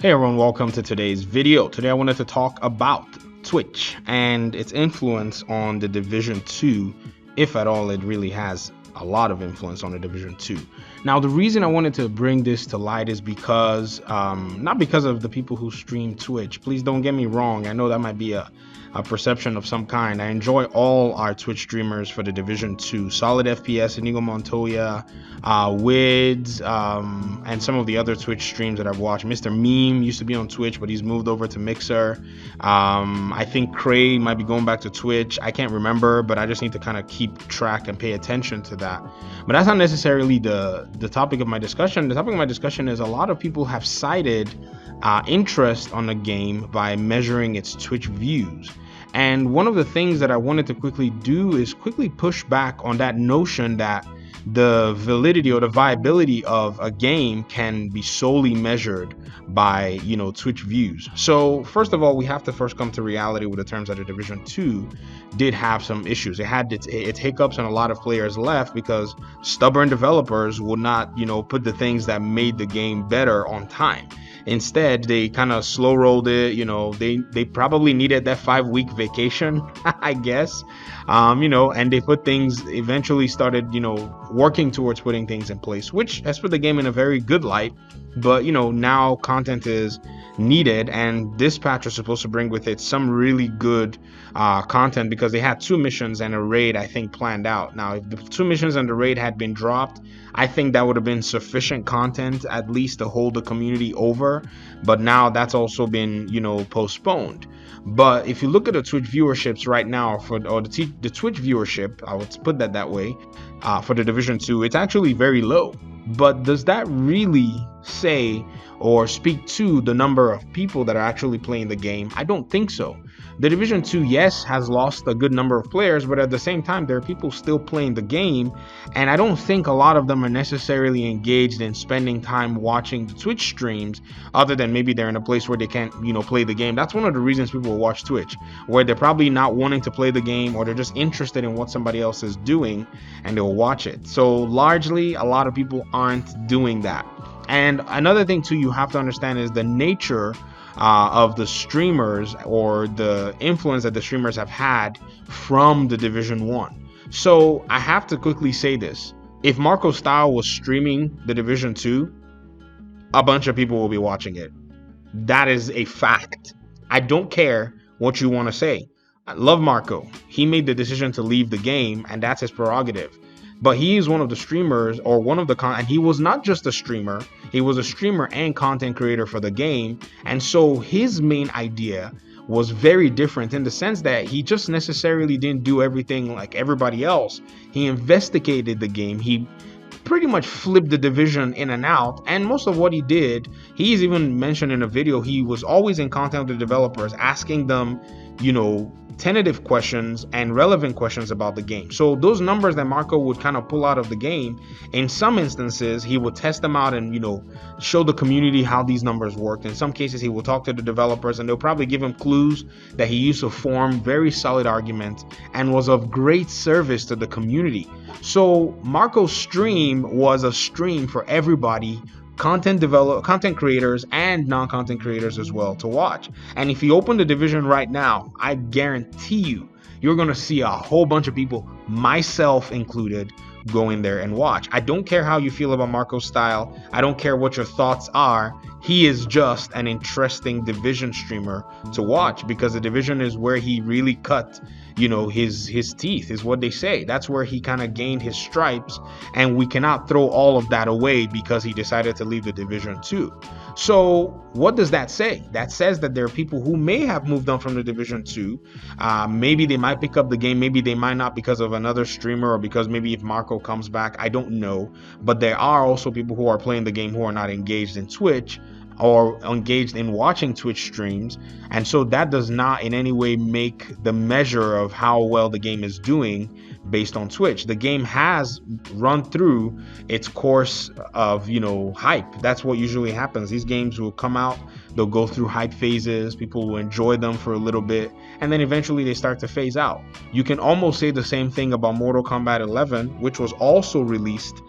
Hey everyone, welcome to today's video. Today I wanted to talk about Twitch and its influence on the Division 2, if at all it really has a lot of influence on the Division 2. Now the reason I wanted to bring this to light is because, not because of the people who stream Twitch. Please don't get me wrong, I know that might be a perception of some kind. I enjoy all our Twitch streamers for the Division 2. Solid FPS, Inigo Montoya, Wids, and some of the other Twitch streams that I've watched. Mr. Meme used to be on Twitch, but he's moved over to Mixer. I think Cray might be going back to Twitch. I can't remember, but I just need to kind of keep track and pay attention to that. But that's not necessarily the topic of my discussion. The topic of my discussion is a lot of people have cited interest on the game by measuring its Twitch views. And one of the things that I wanted to quickly do is quickly push back on that notion that the validity or the viability of a game can be solely measured by, Twitch views. So first of all, we have to first come to reality with the terms that the Division 2 did have some issues. It had its hiccups and a lot of players left because stubborn developers would not, put the things that made the game better on time. Instead, they kind of slow rolled it. They probably needed that 5-week vacation, I guess. And they put things, eventually started, working towards putting things in place, which has put the game in a very good light. But, now content is needed, and this patch was supposed to bring with it some really good content because they had 2 missions and a raid, I think, planned out. Now, if the 2 missions and the raid had been dropped, I think that would have been sufficient content at least to hold the community over. But now that's also been, postponed. But if you look at the Twitch viewerships right now the Twitch viewership, I would put that way, for the Division 2, it's actually very low. But does that really say or speak to the number of people that are actually playing the game? I don't think so. The Division 2, yes, has lost a good number of players, but at the same time, there are people still playing the game, and I don't think a lot of them are necessarily engaged in spending time watching the Twitch streams, other than maybe they're in a place where they can't, play the game. That's one of the reasons people watch Twitch, where they're probably not wanting to play the game, or they're just interested in what somebody else is doing, and they'll watch it. So largely, a lot of people aren't doing that. And another thing too you have to understand is the nature of the streamers, or the influence that the streamers have had from the Division 1. So I have to quickly say this: if Marco Style was streaming the Division 2, a bunch of people will be watching it. That is a fact. I don't care what you want to say. I love Marco. He made the decision to leave the game, and that's his prerogative. But he is one of the streamers, or one of the and he was not just a streamer, he was a streamer and content creator for the game. And so his main idea was very different, in the sense that he just necessarily didn't do everything like everybody else. He investigated the game. He pretty much flipped the division in and out, and most of what he did, he's even mentioned in a video, he was always in contact with the developers, asking them, tentative questions and relevant questions about the game. So those numbers that Marco would kind of pull out of the game, in some instances he would test them out and show the community how these numbers worked. In some cases he will talk to the developers, and they'll probably give him clues that he used to form very solid arguments, and was of great service to the community. So Marco's stream was a stream for everybody, content creators and non-content creators as well, to watch. And if you open the division right now, I guarantee you're going to see a whole bunch of people, myself included, go in there and watch. I don't care how you feel about Marco's style. I don't care what your thoughts are. He is just an interesting division streamer to watch, because the division is where he really cut, his teeth, is what they say. That's where he kind of gained his stripes, and we cannot throw all of that away because he decided to leave the Division 2. So what does that say? That says that there are people who may have moved on from the Division 2. Maybe they might pick up the game, maybe they might not, because of another streamer, or because maybe if Marco comes back, I don't know. But there are also people who are playing the game who are not engaged in Twitch, or engaged in watching Twitch streams. And so that does not in any way make the measure of how well the game is doing based on Twitch. The game has run through its course of, hype. That's what usually happens. These games will come out, they'll go through hype phases, people will enjoy them for a little bit, and then eventually they start to phase out. You can almost say the same thing about Mortal Kombat 11, which was also released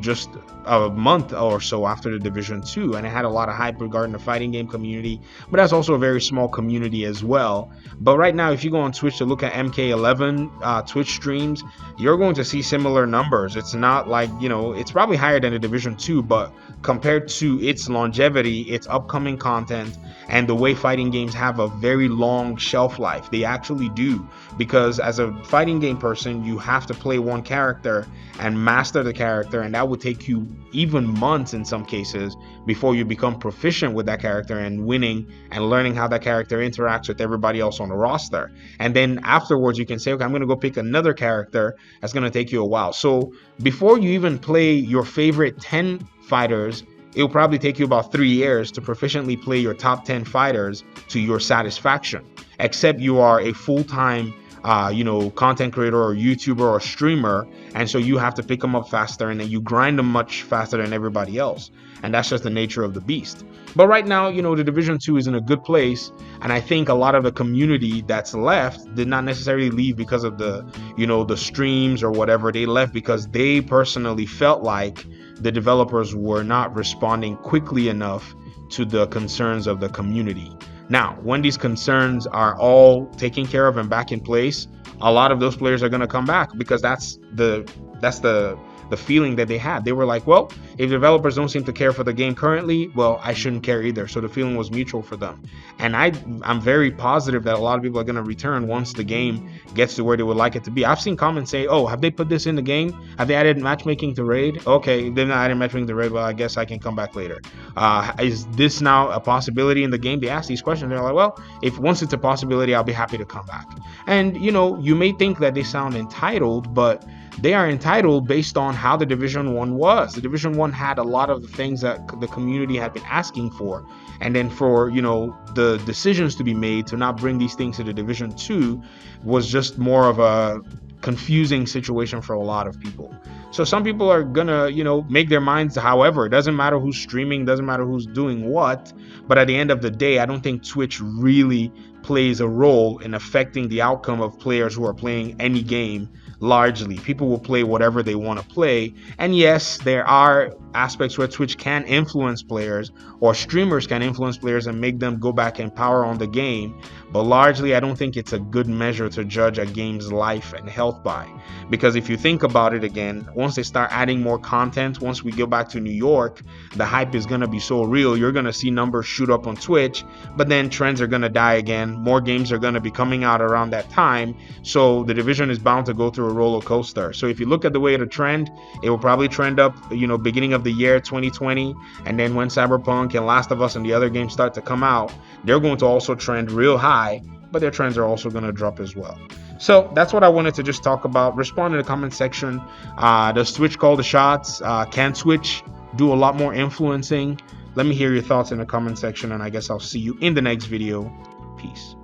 just a month or so after the Division 2, and it had a lot of hype regarding the fighting game community, but that's also a very small community as well. But right now, if you go on Twitch to look at MK11 Twitch streams, you're going to see similar numbers. It's not like, it's probably higher than the Division 2, but compared to its longevity, its upcoming content, and the way fighting games have a very long shelf life, they actually do. Because as a fighting game person, you have to play one character and master the character, and that would take you even months in some cases before you become proficient with that character and winning and learning how that character interacts with everybody else on the roster. And then afterwards you can say, okay, I'm going to go pick another character. That's going to take you a while. So before you even play your favorite 10 fighters, it'll probably take you about 3 years to proficiently play your top 10 fighters to your satisfaction, except you are a full-time content creator or YouTuber or streamer, and so you have to pick them up faster, and then you grind them much faster than everybody else, and that's just the nature of the beast. But right now, the Division 2 is in a good place, and I think a lot of the community that's left did not necessarily leave because of the streams or whatever. They left because they personally felt like the developers were not responding quickly enough to the concerns of the community. Now, when these concerns are all taken care of and back in place, a lot of those players are going to come back, because that's the feeling that they had. They were like, well, if developers don't seem to care for the game currently, well, I shouldn't care either. So the feeling was mutual for them. And I'm very positive that a lot of people are going to return once the game gets to where they would like it to be. I've seen comments say, oh, have they put this in the game? Have they added matchmaking to raid? Okay, they're not adding matchmaking to raid. Well, I guess I can come back later. Is this now a possibility in the game? They ask these questions. They're like, well, if once it's a possibility, I'll be happy to come back. And, you may think that they sound entitled, but they are entitled based on how the Division 1 was. The Division 1 had a lot of the things that the community had been asking for. And then for, the decisions to be made to not bring these things to the Division 2 was just more of a confusing situation for a lot of people. So some people are gonna, make their minds however. It doesn't matter who's streaming, doesn't matter who's doing what. But at the end of the day, I don't think Twitch really plays a role in affecting the outcome of players who are playing any game. Largely, people will play whatever they want to play. And yes, there are aspects where Twitch can influence players, or streamers can influence players and make them go back and power on the game. But largely, I don't think it's a good measure to judge a game's life and health by. Because if you think about it again, once they start adding more content, once we go back to New York, the hype is going to be so real. You're going to see numbers shoot up on Twitch, but then trends are going to die again. More games are going to be coming out around that time. So the Division is bound to go through a roller coaster. So if you look at the way it'll trend, it will probably trend up, beginning of the year 2020. And then when Cyberpunk and Last of Us and the other games start to come out, they're going to also trend real high, but their trends are also going to drop as well. So that's what I wanted to just talk about. Respond in the comment section. Does Twitch call the shots? Can Twitch do a lot more influencing? Let me hear your thoughts in the comment section, and I guess I'll see you in the next video. Peace.